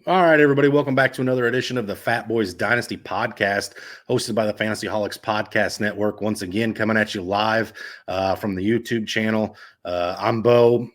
All right, everybody, welcome back to another edition of the Fatboyz Dynasty podcast, hosted by the Fantasyholics Podcast Network. Once again, coming at you live from the YouTube channel. I'm Bo,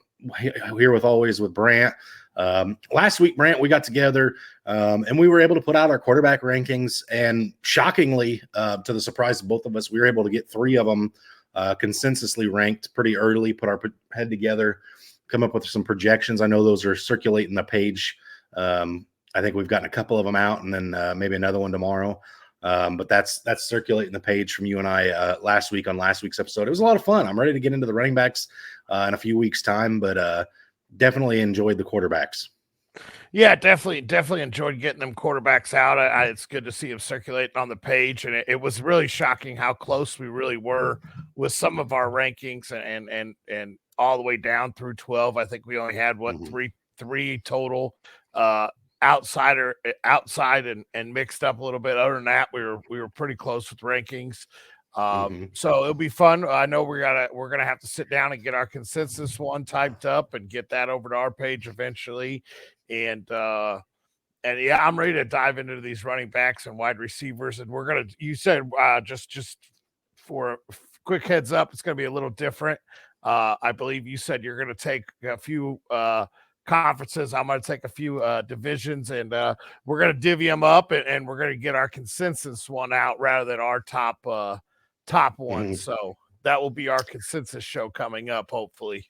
here with Brant. Last week, Brant, we got together and we were able to put out our quarterback rankings. And shockingly, to the surprise of both of us, we were able to get three of them consensusly ranked pretty early, put our head together, come up with some projections. I know those are circulating the page. I think we've gotten a couple of them out, and then maybe another one tomorrow. But that's circulating the page from you and I last week on last week's episode. It was a lot of fun. I'm ready to get into the running backs in a few weeks' time, but definitely enjoyed the quarterbacks. Yeah, definitely enjoyed getting them quarterbacks out. It's good to see them circulating on the page, and it was really shocking how close we really were with some of our rankings, and all the way down through 12. I think we only had three total. Outside and mixed up a little bit. Other than that, we were pretty close with rankings. So it'll be fun. I know we're gonna have to sit down and get our consensus one typed up and get that over to our page eventually. And yeah, I'm ready to dive into these running backs and wide receivers. And you said just for a quick heads up, it's gonna be a little different. I believe you said you're gonna take a few conferences. I'm going to take a few divisions, and we're going to divvy them up, and we're going to get our consensus one out rather than our top one. So that will be our consensus show coming up, hopefully.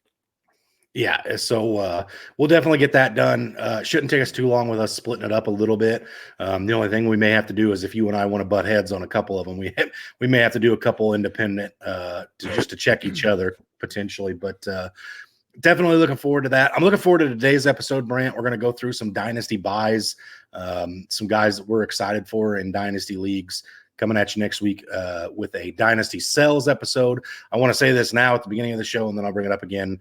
Yeah, so we'll definitely get that done. Shouldn't take us too long with us splitting it up a little bit. The only thing we may have to do is if you and I want to butt heads on a couple of them, we may have to do a couple independent to check each other potentially, but definitely looking forward to that. I'm looking forward to today's episode, Brant. We're going to go through some dynasty buys, some guys that we're excited for in dynasty leagues. Coming at you next week with a dynasty sells episode. I want to say this now at the beginning of the show, and then I'll bring it up again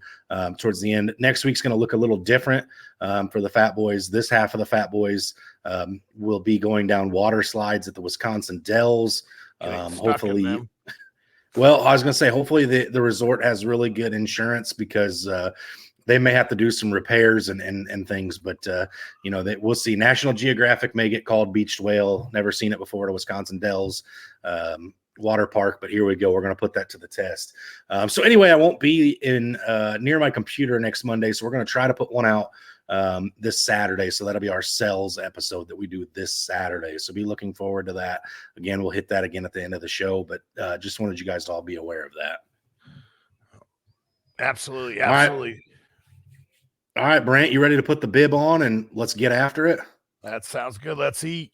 towards the end. Next week's going to look a little different for the Fatboyz. This half of the Fatboyz will be going down water slides at the Wisconsin Dells. Hopefully. Well, I was going to say, hopefully the resort has really good insurance because they may have to do some repairs and things. But, we'll see. National Geographic may get called beached whale. Never seen it before at a Wisconsin Dells water park. But here we go. We're going to put that to the test. So anyway, I won't be near my computer next Monday. So we're going to try to put one out this Saturday. So that'll be our sales episode that we do this Saturday. So be looking forward to that. Again, we'll hit that again at the end of the show, but just wanted you guys to all be aware of that. Absolutely. All right, Brant, you ready to put the bib on and let's get after it? That sounds good. Let's eat.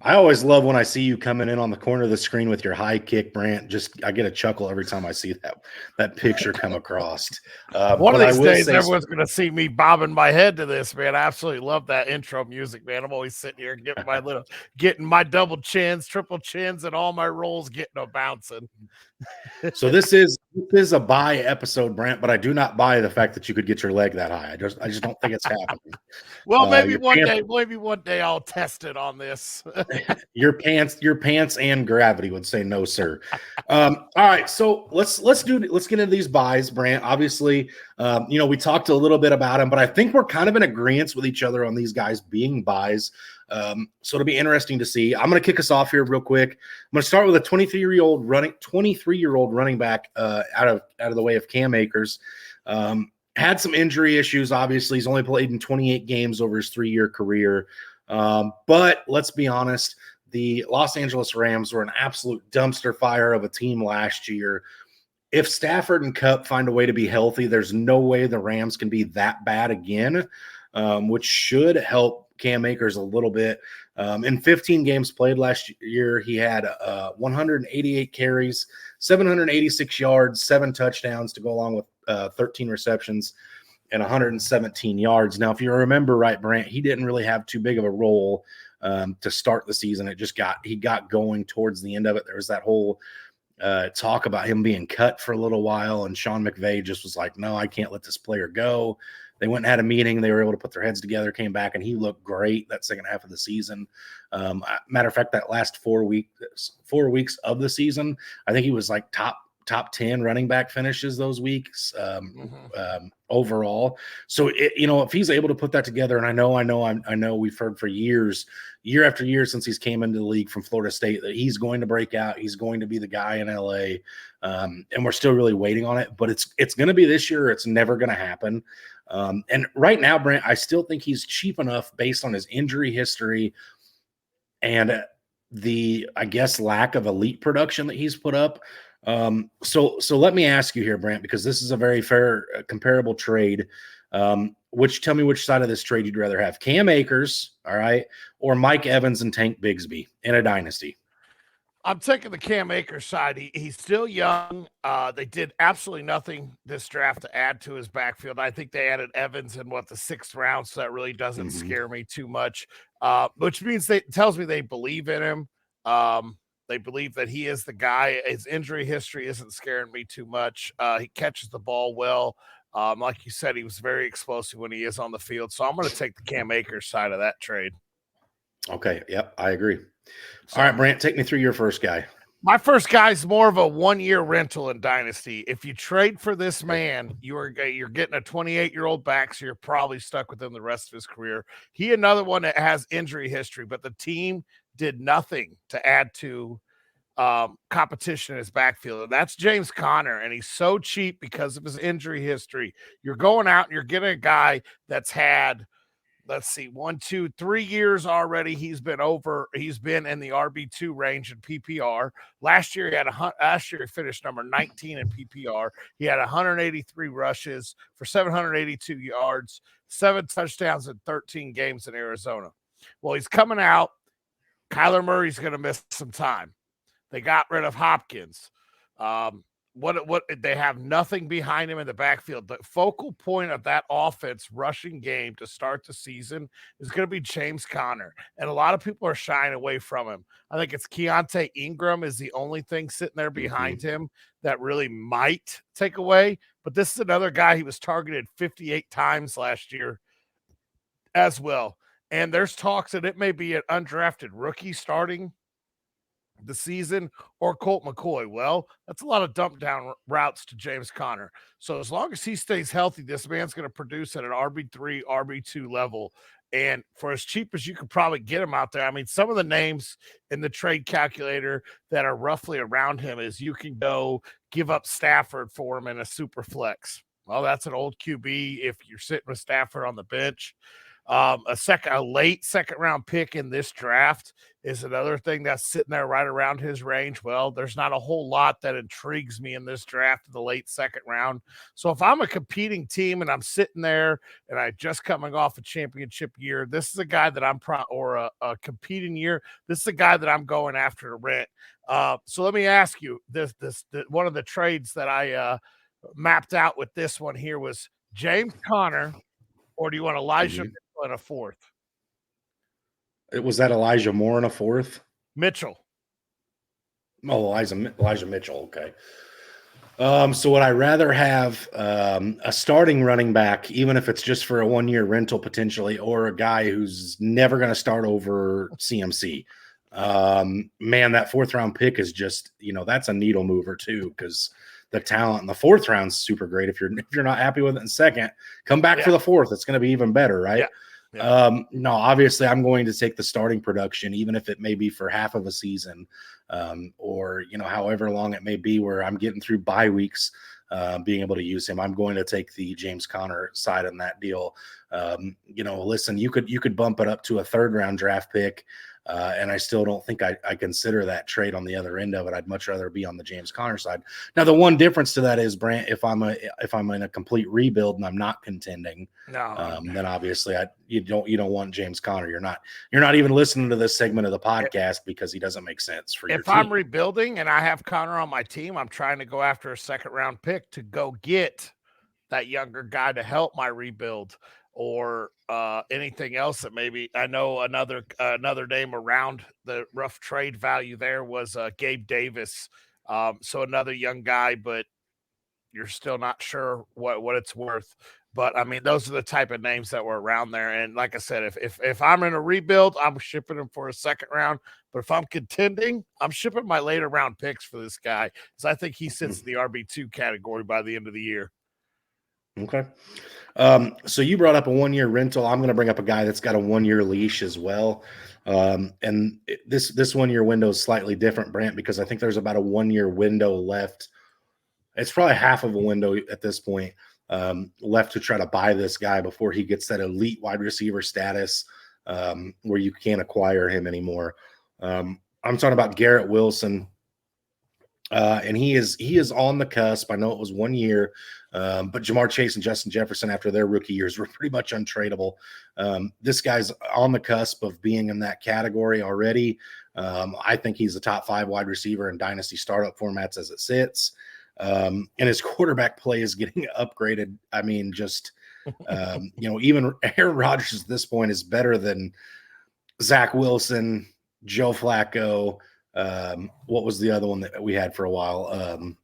I always love when I see you coming in on the corner of the screen with your high kick, Brant. I get a chuckle every time I see that picture come across. One of these days, everyone's going to see me bobbing my head to this, man. I absolutely love that intro music, man. I'm always sitting here getting my double chins, triple chins, and all my rolls getting a bouncing. So this is a buy episode, Brant, but I do not buy the fact that you could get your leg that high. I just don't think it's happening. Well, maybe one day I'll test it on this. Your pants and gravity would say no, sir. All right, so let's get into these buys, Brant. Obviously, we talked a little bit about them, but I think we're kind of in agreement with each other on these guys being buys. So it'll be interesting to see. I'm going to kick us off here real quick. I'm going to start with a 23-year-old running back out of the way of Cam Akers. Had some injury issues. Obviously, he's only played in 28 games over his 3-year career. But let's be honest, the Los Angeles Rams were an absolute dumpster fire of a team last year. If Stafford and Kupp find a way to be healthy, there's no way the Rams can be that bad again, which should help Cam Akers a little bit. In 15 games played last year, he had 188 carries, 786 yards, 7 touchdowns to go along with 13 receptions and 117 yards. Now, if you remember right, Brant, he didn't really have too big of a role to start the season. He got going towards the end of it. There was that whole talk about him being cut for a little while, and Sean McVay just was like, no, I can't let this player go. They went and had a meeting. They were able to put their heads together, came back, and he looked great that second half of the season. Matter of fact, that last 4 weeks of the season, I think he was like top 10 running back finishes those weeks overall. So, if he's able to put that together, and I know we've heard for years, year after year since he's came into the league from Florida State, that he's going to break out. He's going to be the guy in LA. And we're still really waiting on it, but it's going to be this year. It's never going to happen. And right now, Brent, I still think he's cheap enough based on his injury history and the, I guess, lack of elite production that he's put up. So let me ask you here, Brant, because this is a very fair, comparable trade. Tell me which side of this trade you'd rather have: Cam Akers, all right, or Mike Evans and Tank Bigsby in a dynasty. I'm taking the Cam Akers side. He's still young. They did absolutely nothing this draft to add to his backfield. I think they added Evans in the 6th round, so that really doesn't scare me too much. Which means tells me they believe in him. They believe that he is the guy. His injury history isn't scaring me too much. He catches the ball well. Like you said, he was very explosive when he is on the field. So I'm going to take the Cam Akers side of that trade. Okay. Yep. I agree. All right, Brant, take me through your first guy. My first guy is more of a 1-year rental in Dynasty. If you trade for this man, you're getting a 28-year-old back, so you're probably stuck with him the rest of his career. Another one that has injury history, but the team did nothing to add to competition in his backfield. And that's James Conner, and he's so cheap because of his injury history. You're going out and you're getting a guy that's had, 1, 2, 3 years already. He's been in the RB2 range in PPR. Last year he finished number 19 in PPR. He had 183 rushes for 782 yards, 7 touchdowns in 13 games in Arizona. Well, he's coming out. Kyler Murray's going to miss some time. They got rid of Hopkins. What they have nothing behind him in the backfield. The focal point of that offense rushing game to start the season is going to be James Conner. And a lot of people are shying away from him. I think it's Keontae Ingram is the only thing sitting there behind him that really might take away. But this is another guy, he was targeted 58 times last year as well. And there's talks that it may be an undrafted rookie starting the season or Colt McCoy. Well, that's a lot of dump down routes to James Conner. So as long as he stays healthy, this man's going to produce at an RB3, RB2 level. And for as cheap as you could probably get him out there, I mean, some of the names in the trade calculator that are roughly around him is you can go give up Stafford for him in a super flex. Well, that's an old QB if you're sitting with Stafford on the bench. A late second round pick in this draft is another thing that's sitting there right around his range. Well, there's not a whole lot that intrigues me in this draft in the late second round. So if I'm a competing team and I'm sitting there and I just coming off a championship year, this is a guy that I'm a competing year. This is a guy that I'm going after to rent. So let me ask you this one of the trades that I mapped out with this one here was James Conner, or do you want Elijah Mitchell in a 4th? Was that Elijah Moore in a 4th? Mitchell. Oh, Elijah Mitchell. Okay. So would I rather have a starting running back, even if it's just for a 1-year rental potentially, or a guy who's never going to start over CMC? Man, that 4th round pick is just, that's a needle mover too, because the talent in the 4th round's super great. If you're not happy with it in 2nd, come back for the 4th. It's going to be even better, right? Yeah. No, obviously I'm going to take the starting production, even if it may be for half of a season, or however long it may be, where I'm getting through bye weeks. being able to use him. I'm going to take the James Conner side on that deal. Listen, you could bump it up to a 3rd round draft pick. And I still don't think I consider that trade on the other end of it. I'd much rather be on the James Conner side. Now, the one difference to that is, Brant, if I'm in a complete rebuild and I'm not contending, then obviously you don't want James Conner. You're not even listening to this segment of the podcast because he doesn't make sense for your team. If I'm rebuilding and I have Conner on my team, I'm trying to go after a 2nd round pick to go get that younger guy to help my rebuild. Or anything else that maybe I know another name around the rough trade value there was Gabe Davis. So another young guy, but you're still not sure what it's worth. But I mean, those are the type of names that were around there. And like I said, if I'm in a rebuild, I'm shipping him for a 2nd round. But if I'm contending, I'm shipping my later round picks for this guy because I think he sits in the RB2 category by the end of the year. Okay. So you brought up a 1-year rental. I'm going to bring up a guy that's got a 1-year leash as well. And this 1-year window is slightly different, Brant, because I think there's about a 1-year window left. It's probably half of a window at this point left to try to buy this guy before he gets that elite wide receiver status where you can't acquire him anymore. I'm talking about Garrett Wilson. And he is on the cusp. I know it was 1 year, but Jamar Chase and Justin Jefferson, after their rookie years, were pretty much untradeable. This guy's on the cusp of being in that category already. I think he's a top 5 wide receiver in Dynasty startup formats as it sits. And his quarterback play is getting upgraded. I mean, just, even Aaron Rodgers at this point is better than Zach Wilson, Joe Flacco. What was the other one that we had for a while?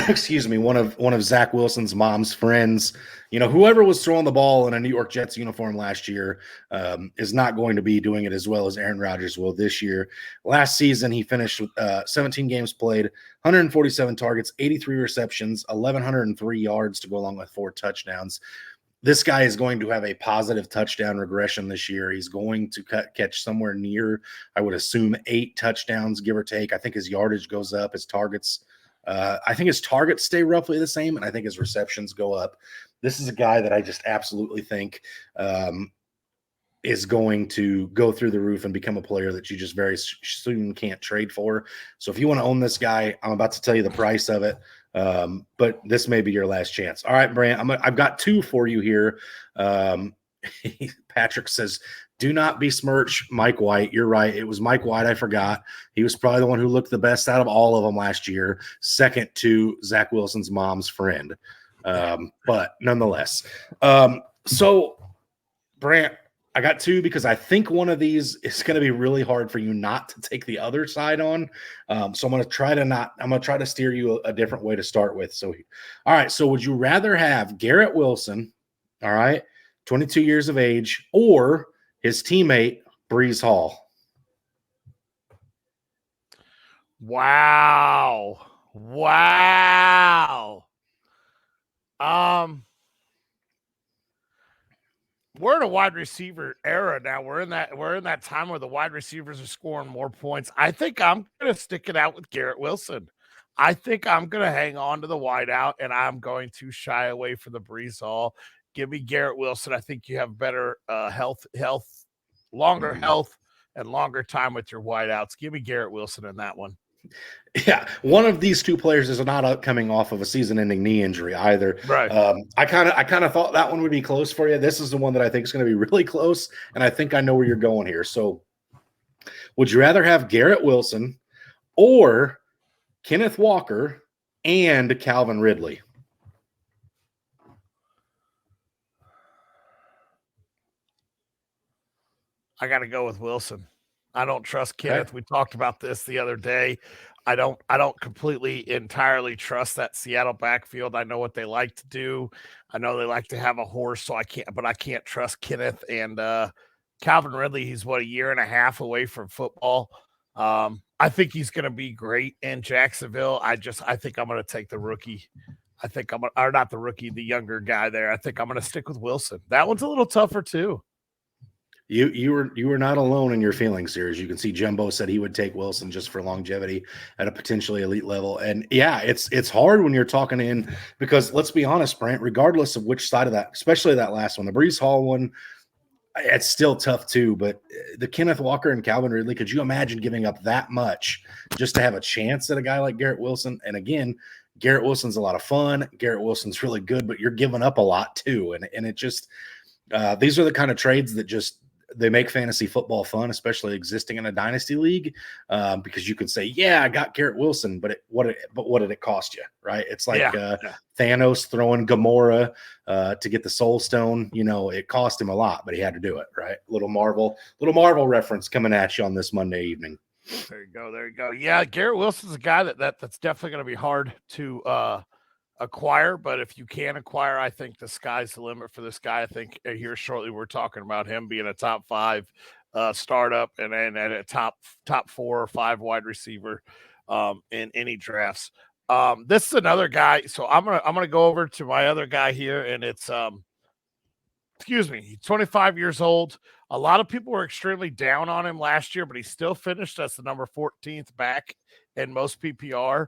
Excuse me, one of Zach Wilson's mom's friends, whoever was throwing the ball in a New York Jets uniform last year is not going to be doing it as well as Aaron Rodgers will this year. Last season, he finished with 17 games played, 147 targets, 83 receptions, 1,103 yards to go along with 4 touchdowns. This guy is going to have a positive touchdown regression this year. He's going to catch somewhere near, I would assume, 8 touchdowns, give or take. I think his yardage goes up. His targets, I think his targets stay roughly the same, and I think his receptions go up. This is a guy that I just absolutely think is going to go through the roof and become a player that you just very soon can't trade for. So if you want to own this guy, I'm about to tell you the price of it. But this may be your last chance. All right, Brant, I've got 2 for you here. Patrick says, do not besmirch Mike White. You're right. It was Mike White. I forgot. He was probably the one who looked the best out of all of them last year, second to Zach Wilson's mom's friend. But nonetheless, so Brant, I got 2 because I think one of these is going to be really hard for you not to take the other side on. So I'm going to try to steer you a different way to start with. So, all right. So would you rather have Garrett Wilson, all right, 22 years of age, or his teammate Breece Hall? Wow. We're in a wide receiver era now. We're in that time where the wide receivers are scoring more points. I think I'm going to stick it out with Garrett Wilson. I think I'm going to hang on to the wideout, and I'm going to shy away from the Breece Hall. Give me Garrett Wilson. I think you have better longer health, and longer time with your wideouts. Give me Garrett Wilson in that one. Yeah, one of these 2 players is not coming off of a season-ending knee injury either. Right. I kind of thought that one would be close for you. This is the one that I think is going to be really close, and I think I know where you're going here. So, would you rather have Garrett Wilson or Kenneth Walker and Calvin Ridley? I got to go with Wilson. I don't trust Kenneth. Okay. We talked about this the other day. I don't completely entirely trust that Seattle backfield. I know what they like to do. I know they like to have a horse, so I can't trust Kenneth. And Calvin Ridley, he's a year and a half away from football. I think he's going to be great in Jacksonville. I think I'm going to take the rookie. The younger guy there. I think I'm going to stick with Wilson. That one's a little tougher too. You were not alone in your feelings here. As you can see, Jumbo said he would take Wilson just for longevity at a potentially elite level. And yeah, it's hard when you're talking in, because let's be honest, Brant, regardless of which side of that, especially that last one, the Breece Hall one, it's still tough too. But the Kenneth Walker and Calvin Ridley, could you imagine giving up that much just to have a chance at a guy like Garrett Wilson? And again, Garrett Wilson's a lot of fun. Garrett Wilson's really good, but you're giving up a lot too. And it just these are the kind of trades that just they make fantasy football fun, especially existing in a dynasty league, because you could say, "Yeah, I got Garrett Wilson," but what did it cost you, right? It's like Thanos throwing Gamora to get the Soul Stone. You know, it cost him a lot, but he had to do it, right? Little Marvel reference coming at you on this Monday evening. There you go. Yeah, Garrett Wilson's a guy that's definitely going to be hard to acquire, but if you can acquire, I think the sky's the limit for this guy. I think here shortly we're talking about him being a top 5 startup and at a top 4 or 5 wide receiver in any drafts. This is another guy, so I'm gonna go over to my other guy here, and it's he's 25 years old. A lot of people were extremely down on him last year, but he still finished as the number 14th back in most PPR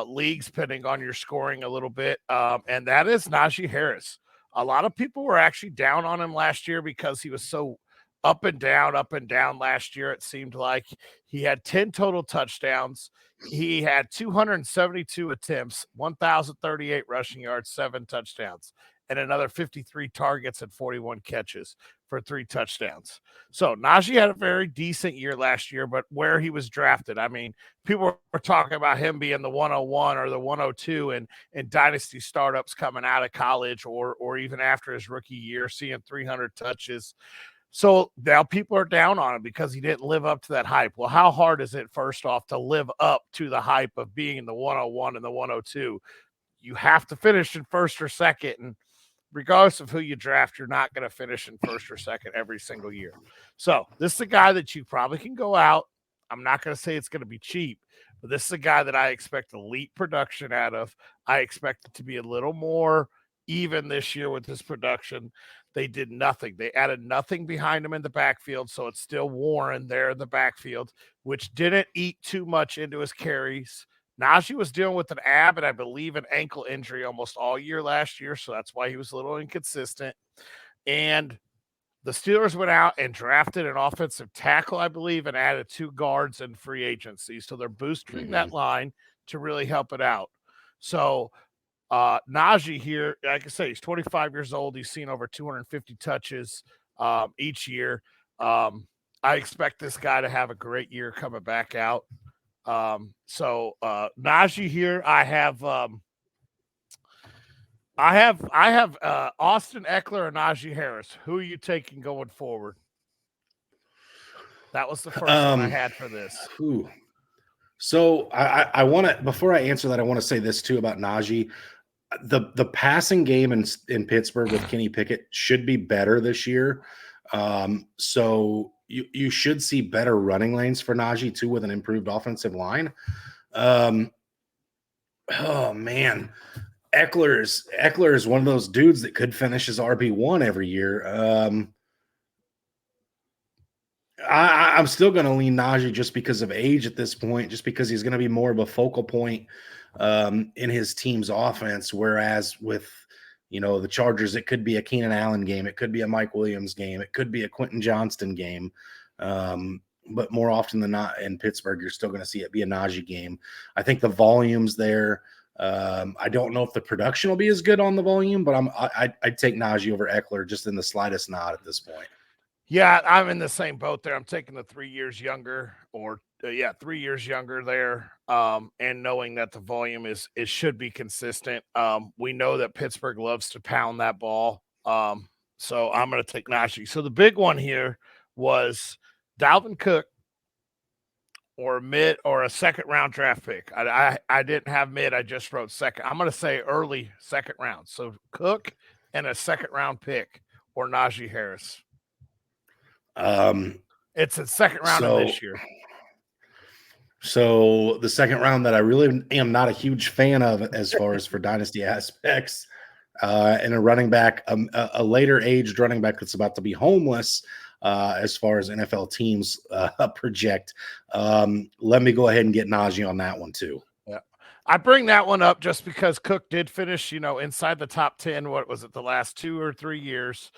leagues, depending on your scoring a little bit. And that is Najee Harris. A lot of people were actually down on him last year because he was so up and down last year. It seemed like he had 10 total touchdowns. He had 272 attempts, 1,038 rushing yards, 7 touchdowns, and another 53 targets and 41 catches for 3 touchdowns. So Najee had a very decent year last year, but where he was drafted, I mean, people were talking about him being the 101 or the 102 in dynasty startups coming out of college or even after his rookie year, seeing 300 touches. So now people are down on him because he didn't live up to that hype. Well, how hard is it, first off, to live up to the hype of being in the 101 and the 102? You have to finish in first or second, and regardless of who you draft, you're not going to finish in first or second every single year. So this is a guy that you probably can go out. I'm not going to say it's going to be cheap, but this is a guy that I expect elite production out of. I expect it to be a little more even this year with his production. They did nothing. They added nothing behind him in the backfield, so it's still Warren there in the backfield, which didn't eat too much into his carries. Najee was dealing with an ab and I believe an ankle injury almost all year last year, so that's why he was a little inconsistent. And the Steelers went out and drafted an offensive tackle, I believe, and added 2 guards in free agency. So they're boosting that line to really help it out. So Najee here, like I say, he's 25 years old. He's seen over 250 touches each year. I expect this guy to have a great year coming back out. So Najee here, I have Austin Eckler and Najee Harris. Who are you taking going forward? That was the first one I had for this. So I want to, before I answer that, I want to say this too about Najee. The passing game in Pittsburgh with Kenny Pickett should be better this year. So you should see better running lanes for Najee too with an improved offensive line. Oh man, Eckler is one of those dudes that could finish as RB1 every year. I'm still going to lean Najee just because of age at this point, just because he's going to be more of a focal point in his team's offense. Whereas with, the Chargers, it could be a Keenan Allen game. It could be a Mike Williams game. It could be a Quentin Johnston game. But more often than not in Pittsburgh, you're still going to see it be a Najee game. I think the volume's there. I don't know if the production will be as good on the volume, but I'd take Najee over Eckler just in the slightest nod at this point. Yeah, I'm in the same boat there. I'm taking the 3 years younger, or 3 years younger there, and knowing that the volume should be consistent. We know that Pittsburgh loves to pound that ball, so I'm going to take Najee. So the big one here was Dalvin Cook or mid or a second round draft pick. I didn't have mid. I just wrote second. I'm going to say early second round. So Cook and a second round pick or Najee Harris. It's a second round of this year. So the second round that I really am not a huge fan of as far as for dynasty aspects, and a running back, a later aged running back that's about to be homeless. as far as NFL teams project. Let me go ahead and get Najee on that one too. Yeah. I bring that one up just because Cook did finish, inside the top 10. What was it, the last 2 or 3 years?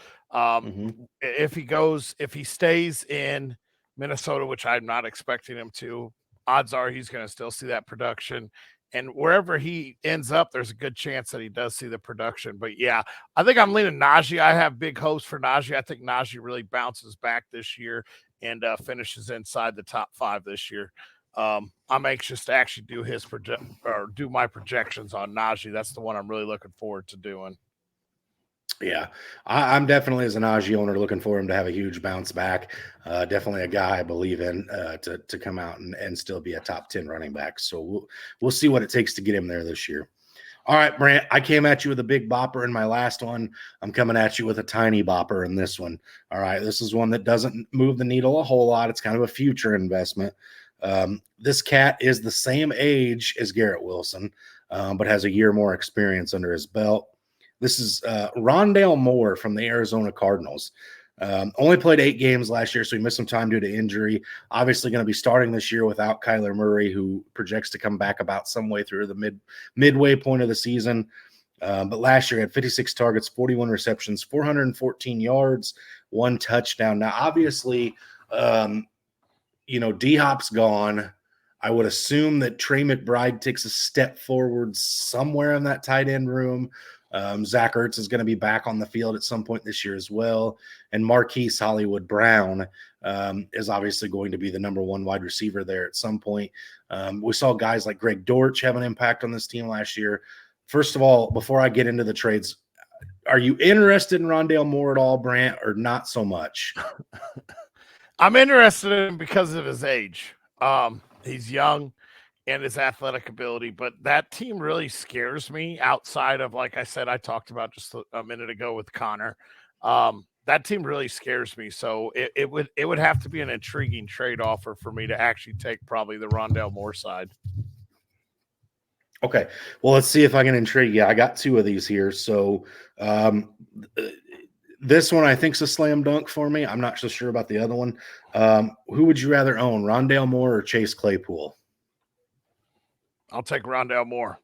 If he stays in Minnesota, which I'm not expecting him to, odds are he's going to still see that production. And wherever he ends up, there's a good chance that he does see the production. But yeah, I think I'm leaning Najee. I have big hopes for Najee. I think Najee really bounces back this year and finishes inside the top 5 this year. I'm anxious to actually do my projections on Najee. That's the one I'm really looking forward to doing. Yeah, I'm definitely, as a Najee owner, looking for him to have a huge bounce back. Definitely a guy I believe in to come out and still be a top 10 running back. So we'll see what it takes to get him there this year. All right, Brant, I came at you with a big bopper in my last one. I'm coming at you with a tiny bopper in this one. All right, this is one that doesn't move the needle a whole lot. It's kind of a future investment. This cat is the same age as Garrett Wilson, but has a year more experience under his belt. This is Rondale Moore from the Arizona Cardinals. Only played 8 games last year, so he missed some time due to injury. Obviously going to be starting this year without Kyler Murray, who projects to come back about some way through the midway point of the season. But last year he had 56 targets, 41 receptions, 414 yards, 1 touchdown. Now, obviously, D-Hop's gone. I would assume that Trey McBride takes a step forward somewhere in that tight end room. Zach Ertz is going to be back on the field at some point this year as well. And Marquise Hollywood Brown is obviously going to be the number 1 wide receiver there at some point. We saw guys like Greg Dortch have an impact on this team last year. First of all, before I get into the trades, are you interested in Rondale Moore at all, Brant, or not so much? I'm interested in him because of his age. He's young and his athletic ability, but that team really scares me outside of, like I said, I talked about just a minute ago with Connor. That team really scares me. So it would have to be an intriguing trade offer for me to actually take probably the Rondale Moore side. Okay. Well, let's see if I can intrigue you. I got 2 of these here. So this one I think is a slam dunk for me. I'm not so sure about the other one. Who would you rather own, Rondale Moore or Chase Claypool? I'll take Rondale Moore.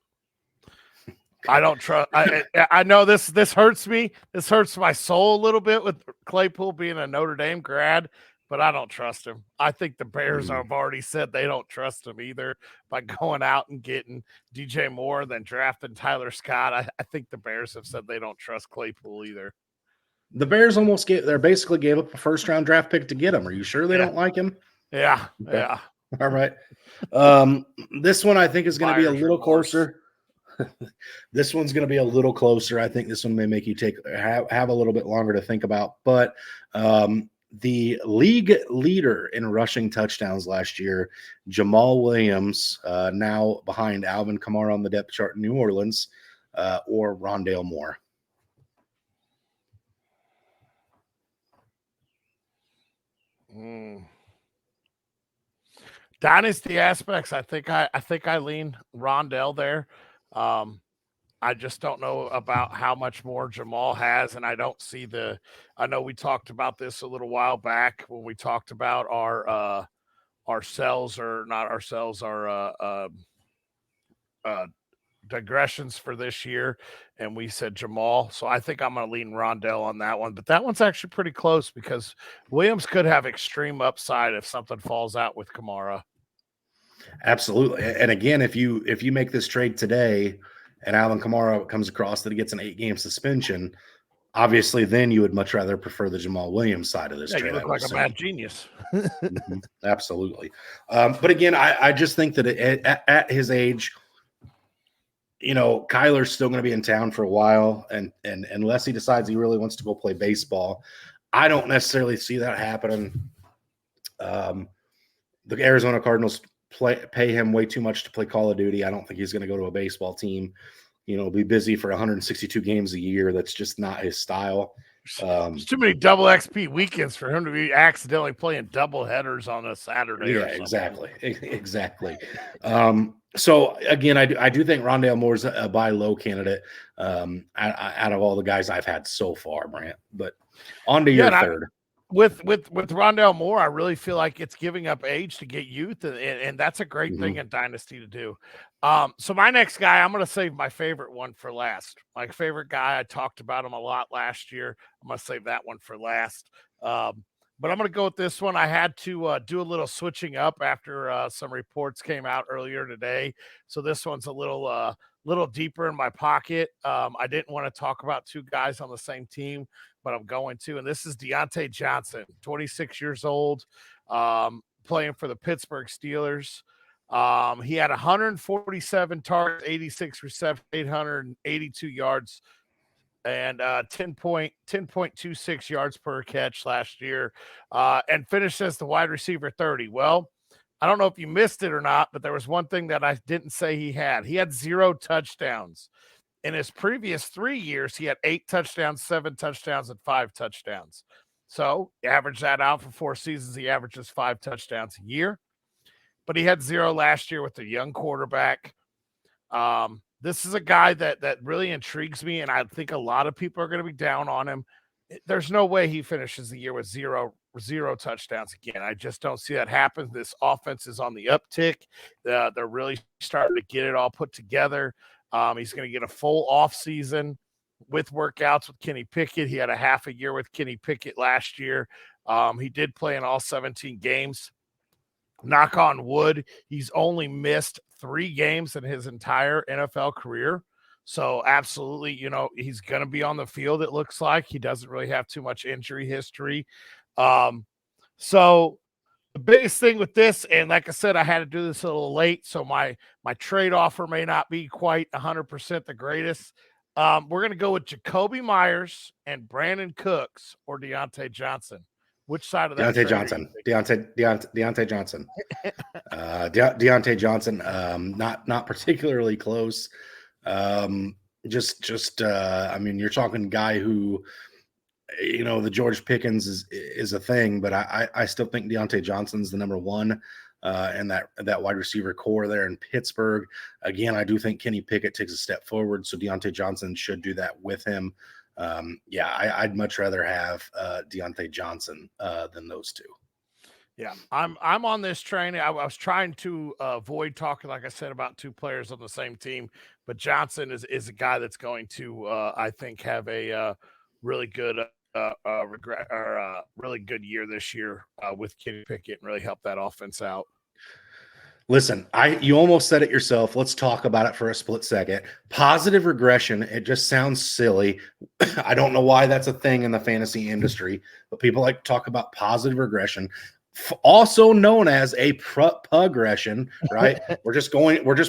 I don't trust. I know this hurts me. This hurts my soul a little bit with Claypool being a Notre Dame grad, but I don't trust him. I think the Bears have already said they don't trust him either by going out and getting DJ Moore, then drafting Tyler Scott. I think the Bears have said they don't trust Claypool either. The Bears basically gave up a first-round draft pick to get him. Are you sure they don't like him? Yeah, okay. Yeah. All right. This one I think is going to be a little closer. This one's going to be a little closer. I think this one may make you have a little bit longer to think about. But the league leader in rushing touchdowns last year, Jamal Williams, now behind Alvin Kamara on the depth chart in New Orleans, or Rondale Moore. Dynasty aspects, I think I lean Rondale there. I just don't know about how much more Jamal has, and I don't see I know we talked about this a little while back when we talked about our digressions for this year, and we said Jamal. So I think I'm going to lean Rondale on that one, but that one's actually pretty close because Williams could have extreme upside if something falls out with Kamara. Absolutely. And again, if you make this trade today and Alvin Kamara comes across that he gets an 8-game suspension, obviously then you would much rather prefer the Jamal Williams side of this trade. You look like a mad genius. Absolutely. But again, I just think that at his age, Kyler's still going to be in town for a while, and unless he decides he really wants to go play baseball, I don't necessarily see that happening. The Arizona Cardinals pay him way too much to play Call of Duty. I don't think he's going to go to a baseball team, be busy for 162 games a year. That's just not his style. There's too many double XP weekends for him to be accidentally playing double headers on a Saturday. Yeah, exactly. So again, I do think Rondale Moore's a buy low candidate out of all the guys I've had so far, Brant. But on to your third. with Rondale Moore, I really feel like it's giving up age to get youth, and that's a great thing in Dynasty to do. So my next guy, I'm going to save my favorite one for last. My favorite guy, I talked about him a lot last year. I'm going to save that one for last. But I'm going to go with this one. I had to do a little switching up after some reports came out earlier today. So this one's a little deeper in my pocket. I didn't want to talk about two guys on the same team, but I'm going to. And this is Deontay Johnson, 26 years old, playing for the Pittsburgh Steelers. He had 147 targets, 86 receptions, 882 yards, and 10.26 yards per catch last year, and finished as the wide receiver 30. Well, I don't know if you missed it or not, but there was one thing that I didn't say he had. He had 0 touchdowns. In his previous 3 years, he had 8 touchdowns, 7 touchdowns, and 5 touchdowns. So average that out for 4 seasons. He averages 5 touchdowns a year, but he had 0 last year with a young quarterback. This is a guy that really intrigues me, and I think a lot of people are going to be down on him. There's no way he finishes the year with zero touchdowns again. I just don't see that happen. This offense is on the uptick. They're really starting to get it all put together. He's going to get a full off season with workouts with Kenny Pickett. He had a half a year with Kenny Pickett last year. He did play in all 17 games. Knock on wood, he's only missed 3 games in his entire NFL career. So absolutely, he's going to be on the field. It looks like he doesn't really have too much injury history. So the biggest thing with this, and like I said, I had to do this a little late, so my trade offer may not be quite 100% the greatest. We're going to go with Jacoby Myers and Brandon Cooks or Deontay Johnson. Which side of that? Deontay Johnson. Deontay Johnson. Deontay Johnson. Not particularly close. I mean, you're talking guy who, the George Pickens is a thing, but I still think Deontay Johnson's the number one, and that wide receiver core there in Pittsburgh. Again, I do think Kenny Pickett takes a step forward, so Deontay Johnson should do that with him. I'd much rather have Deontay Johnson than those two. Yeah, I'm on this train. I was trying to avoid talking, like I said, about 2 players on the same team, but Johnson is a guy that's going to, I think, have a really good really good year this year with Kenny Pickett and really help that offense out. Listen, you almost said it yourself. Let's talk about it for a split second. Positive regression, it just sounds silly. I don't know why that's a thing in the fantasy industry, but people like to talk about positive regression, also known as a progression, right? We're just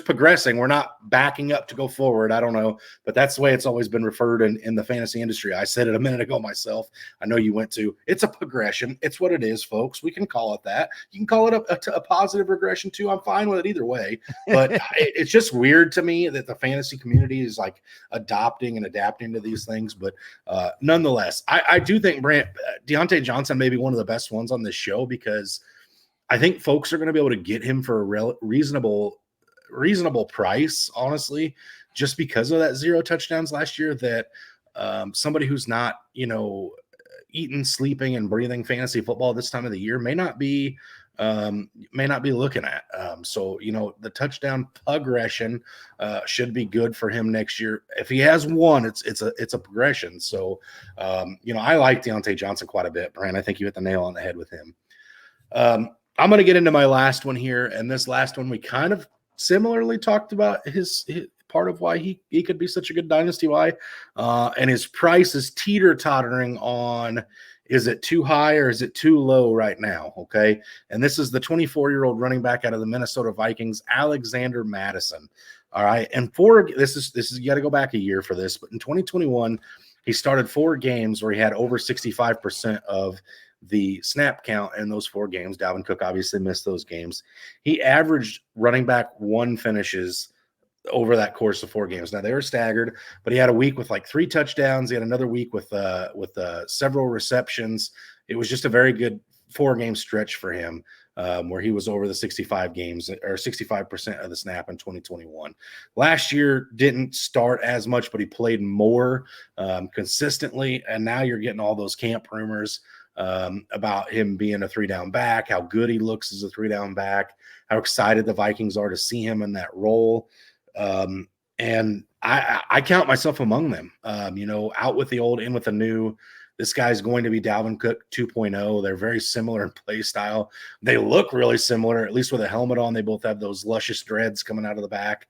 progressing. We're not backing up to go forward. I don't know, but that's the way it's always been referred in the fantasy industry. I said it a minute ago myself. I know you went to. It's a progression. It's what it is, folks. We can call it that. You can call it a positive regression too. I'm fine with it either way, but it's just weird to me that the fantasy community is like adopting and adapting to these things. But nonetheless, I do think Deontay Johnson may be one of the best ones on this show because I think folks are going to be able to get him for a reasonable price, honestly, just because of that 0 touchdowns last year that somebody who's not, eating, sleeping, and breathing fantasy football this time of the year may not be looking at. So, the touchdown progression should be good for him next year. If he has one, it's a progression. So, I like Deontay Johnson quite a bit, Brian. I think you hit the nail on the head with him. I'm going to get into my last one here, and this last one we kind of similarly talked about his part of why he could be such a good dynasty and his price is teeter-tottering on, is it too high or is it too low right now? Okay, and this is the 24-year-old running back out of the Minnesota Vikings, Alexander Mattison. All right, and this is you got to go back a year for this, but in 2021 he started 4 games where he had over 65% of the snap count in those 4 games. Dalvin Cook obviously missed those games. He averaged running back 1 finishes over that course of 4 games. Now they were staggered, but he had a week with like 3 touchdowns. He had another week with several receptions. It was just a very good 4-game stretch for him, where he was over the 65 games or 65% of the snap in 2021. Last year didn't start as much, but he played more consistently. And now you're getting all those camp rumors about him being a 3-down back, how good he looks as a 3-down back, how excited the Vikings are to see him in that role. And I count myself among them. Out with the old, in with the new. This guy's going to be Dalvin Cook 2.0. They're very similar in play style. They look really similar, at least with a helmet on. They both have those luscious dreads coming out of the back,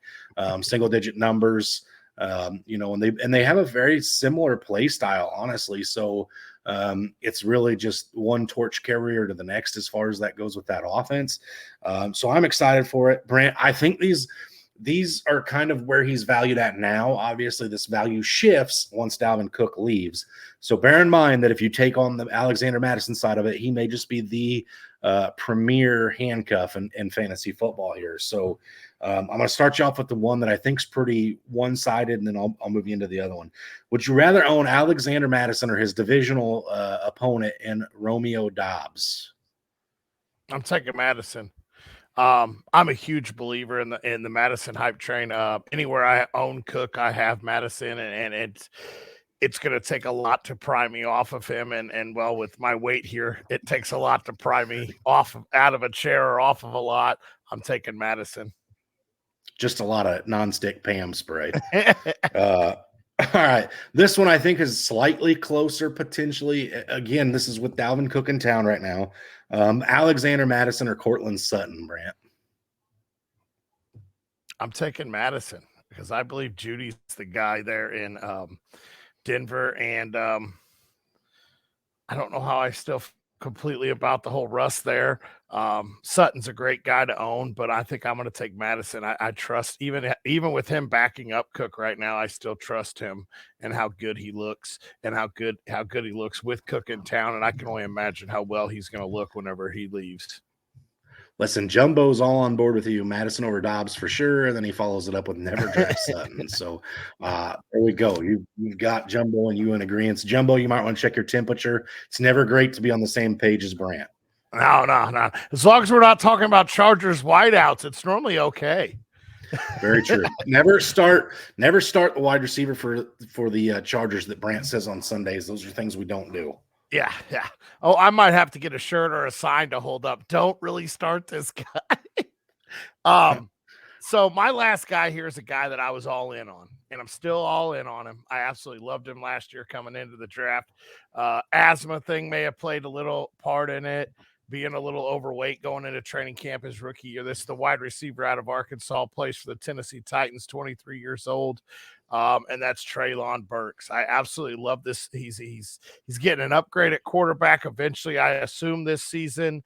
single-digit numbers. And they have a very similar play style, honestly. So it's really just one torch carrier to the next as far as that goes with that offense. So I'm excited for it, Brant. I think these are kind of where he's valued at now. Obviously, this value shifts once Dalvin Cook leaves. So bear in mind that if you take on the Alexander Mattison side of it, he may just be the premier handcuff in fantasy football here. So I'm going to start you off with the one that I think is pretty one-sided, and then I'll move you into the other one. Would you rather own Alexander Mattison or his divisional opponent in Romeo Doubs? I'm taking Madison. I'm a huge believer in the Madison hype train. Anywhere I own Cook, I have Madison, and it's going to take a lot to pry me off of him. And well, with my weight here, it takes a lot to pry me out of a chair or off of a lot. I'm taking Madison. Just a lot of nonstick Pam spray. All right. This one I think is slightly closer potentially. Again, this is with Dalvin Cook in town right now. Alexander Mattison or Cortland Sutton, Brant? I'm taking Madison because I believe Judy's the guy there in Denver. And I don't know how I still completely about the whole Russ there. Sutton's a great guy to own, but I think I'm going to take Madison. I trust even with him backing up Cook right now, I still trust him and how good he looks and how good he looks with Cook in town. And I can only imagine how well he's going to look whenever he leaves. Listen, Jumbo's all on board with you. Madison over Dobbs for sure. And then he follows it up with never draft Sutton. So there we go. You've got Jumbo and you in agreement. Jumbo, you might want to check your temperature. It's never great to be on the same page as Brant. No. As long as we're not talking about Chargers wideouts, it's normally okay. Very true. Never start the wide receiver for the Chargers that Brant says on Sundays. Those are things we don't do. Yeah. Oh, I might have to get a shirt or a sign to hold up. Don't really start this guy. So my last guy here is a guy that I was all in on, and I'm still all in on him. I absolutely loved him last year coming into the draft. Asthma thing may have played a little part in it. Being a little overweight going into training camp his rookie year. This is the wide receiver out of Arkansas, plays for the Tennessee Titans, 23 years old. And that's Treylon Burks. I absolutely love this. He's getting an upgrade at quarterback eventually, I assume, this season.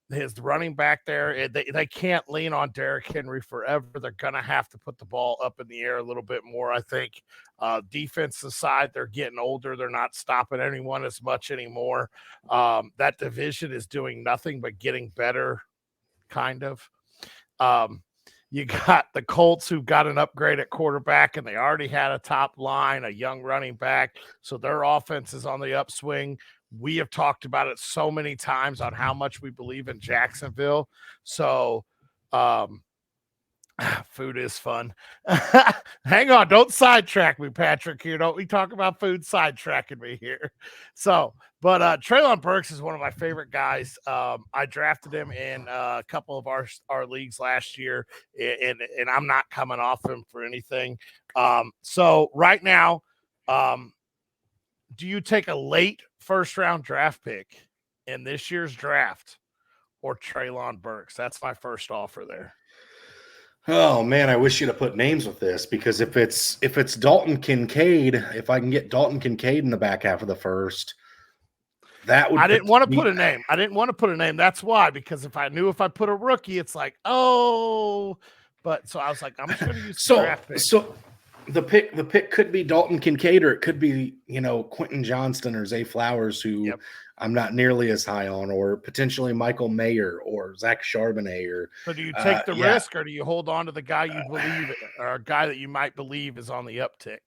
His running back there, they can't lean on Derrick Henry forever. They're going to have to put the ball up in the air a little bit more, I think. Defensive side, they're getting older. They're not stopping anyone as much anymore. That division is doing nothing but getting better, kind of. You got the Colts who got an upgrade at quarterback, and they already had a top line, a young running back. So their offense is on the upswing. We have talked about it so many times on how much we believe in Jacksonville. So food is fun. Hang on. Don't sidetrack me, Patrick, here. Don't we talk about food sidetracking me here. So, but Treylon Burks is one of my favorite guys. I drafted him in a couple of our leagues last year, and I'm not coming off him for anything. So right now, do you take a late first-round draft pick in this year's draft or Treylon Burks? That's my first offer there. Oh man, I wish you'd have put names with this, because if it's Dalton Kincaid, if I can get Dalton Kincaid in the back half of the first, that would. I didn't want to put a name. That's why, because if I put a rookie, it's like, oh, but so I was like, I'm just going to use draft pick. So the pick could be Dalton Kincaid, or it could be, Quentin Johnston or Zay Flowers, who I'm not nearly as high on, or potentially Michael Mayer or Zach Charbonnet. So do you take the risk, or do you hold on to the guy you believe, or a guy that you might believe is on the uptick?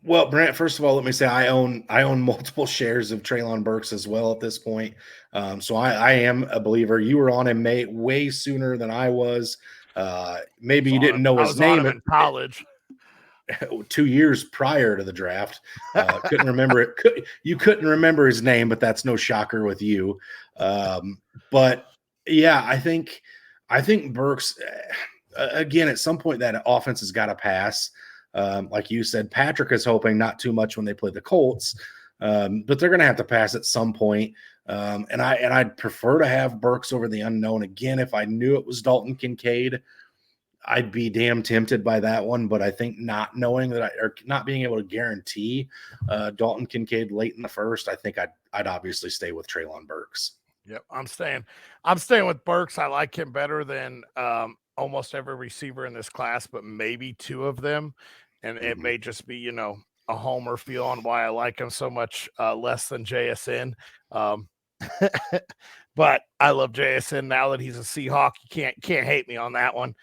Well, Brant, first of all, let me say I own multiple shares of Treylon Burks as well at this point. So I am a believer. You were on him way sooner than I was. Maybe you didn't know his name in college. 2 years prior to the draft. Couldn't remember it. You couldn't remember his name, but that's no shocker with you. But yeah, I think Burks, again, at some point that offense has got to pass. Like you said, Patrick is hoping not too much when they play the Colts, but they're going to have to pass at some point. And I'd prefer to have Burks over the unknown. Again, if I knew it was Dalton Kincaid, I'd be damn tempted by that one. But I think not knowing that or not being able to guarantee Dalton Kincaid late in the first, I think I'd obviously stay with Treylon Burks. Yep, I'm staying with Burks. I like him better than almost every receiver in this class, but maybe two of them. And it may just be, a homer feel on why I like him so much less than JSN. But I love JSN now that he's a Seahawk. You can't hate me on that one.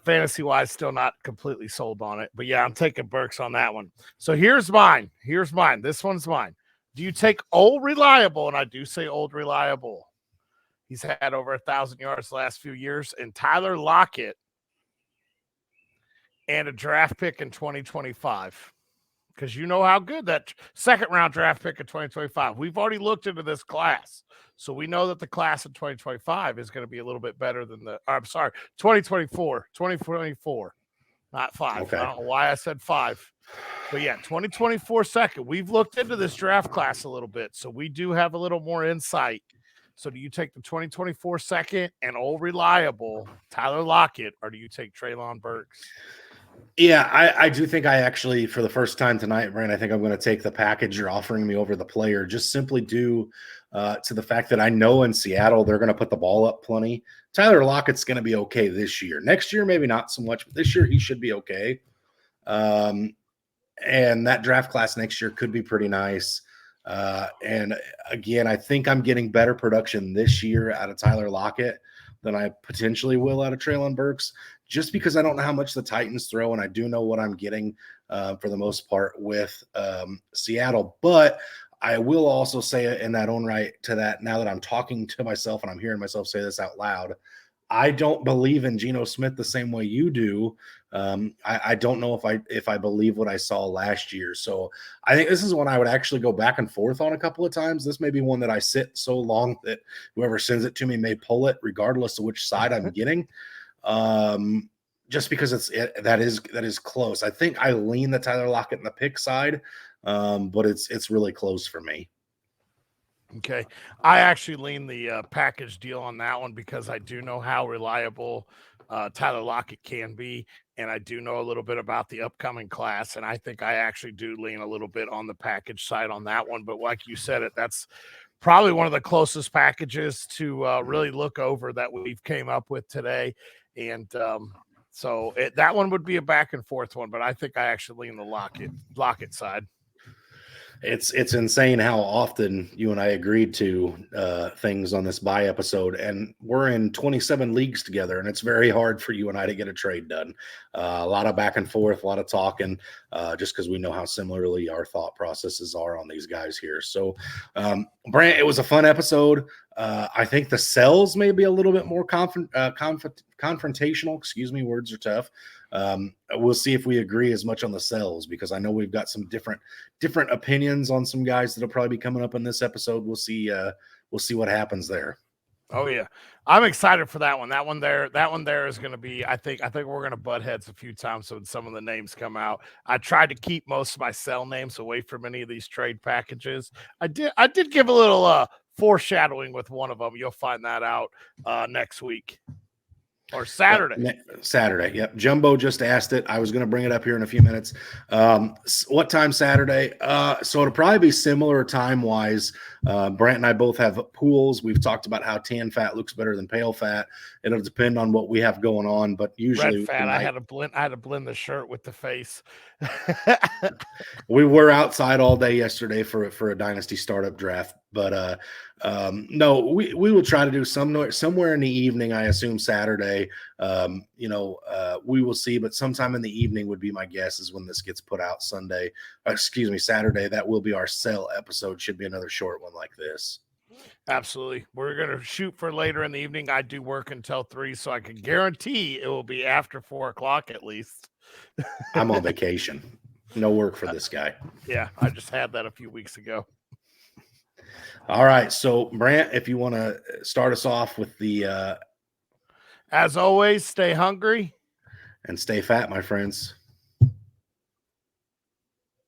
Fantasy wise, still not completely sold on it. But yeah, I'm taking Burks on that one. So here's mine. This one's mine. Do you take Old Reliable? And I do say Old Reliable. He's had over 1,000 yards the last few years. And Tyler Lockett and a draft pick in 2025. Because you know how good that second-round draft pick in 2025. We've already looked into this class. So we know that the class in 2025 is going to be a little bit better than 2024. 2024. Not 5. Okay. I don't know why I said 5. But yeah, 2024 second. We've looked into this draft class a little bit, so we do have a little more insight. So do you take the 2024 second and Old Reliable Tyler Lockett, or do you take Treylon Burks? Yeah, I do think I actually, for the first time tonight, Brian, I think I'm going to take the package you're offering me over the player, just simply due to the fact that I know in Seattle they're going to put the ball up plenty. Tyler Lockett's going to be okay this year. Next year, maybe not so much, but this year he should be okay. And that draft class next year could be pretty nice. And again, I think I'm getting better production this year out of Tyler Lockett than I potentially will out of Treylon Burks, just because I don't know how much the Titans throw, and I do know what I'm getting for the most part with Seattle. But I will also say it in that own right to that, now that I'm talking to myself and I'm hearing myself say this out loud, I don't believe in Geno Smith the same way you do. I don't know if I believe what I saw last year. So I think this is one I would actually go back and forth on a couple of times. This may be one that I sit so long that whoever sends it to me may pull it, regardless of which side I'm getting. Just because that is close. I think I lean the Tyler Lockett in the pick side, but it's really close for me. Okay. I actually lean the package deal on that one because I do know how reliable Tyler Lockett can be, and I do know a little bit about the upcoming class, and I think I actually do lean a little bit on the package side on that one. But like you said, that's probably one of the closest packages to really look over that we've came up with today. And so that one would be a back and forth one, but I think I actually lean the Lockett side. It's insane how often you and I agreed to things on this bye episode, and we're in 27 leagues together, and it's very hard for you and I to get a trade done. A lot of back and forth, a lot of talking, just because we know how similarly our thought processes are on these guys here. So, Brant, it was a fun episode. I think the sells may be a little bit more confrontational. Excuse me, words are tough. We'll see if we agree as much on the sells, because I know we've got some different opinions on some guys that'll probably be coming up in this episode. We'll see what happens there. Oh yeah, I'm excited for that one. That one there is going to be. I think we're going to butt heads a few times when some of the names come out. I tried to keep most of my sell names away from any of these trade packages. I did give a little foreshadowing with one of them. You'll find that out next week. Or Saturday. Saturday. Yep. Jumbo just asked it. I was going to bring it up here in a few minutes. What time Saturday? So it'll probably be similar time-wise. Brant and I both have pools. We've talked about how tan fat looks better than pale fat. It'll depend on what we have going on, but usually red fat. I had to blend the shirt with the face. We were outside all day yesterday for a Dynasty startup draft, but no, we will try to do somewhere in the evening. I assume Saturday. We will see, but sometime in the evening would be my guess is when this gets put out Saturday. That will be our sell episode. Should be another short one like this. Absolutely. We're going to shoot for later in the evening. I do work until 3, so I can guarantee it will be after 4 o'clock at least. I'm on vacation. No work for this guy. Yeah, I just had that a few weeks ago. All right. So, Brant, if you want to start us off with the As always, stay hungry and stay fat, my friends.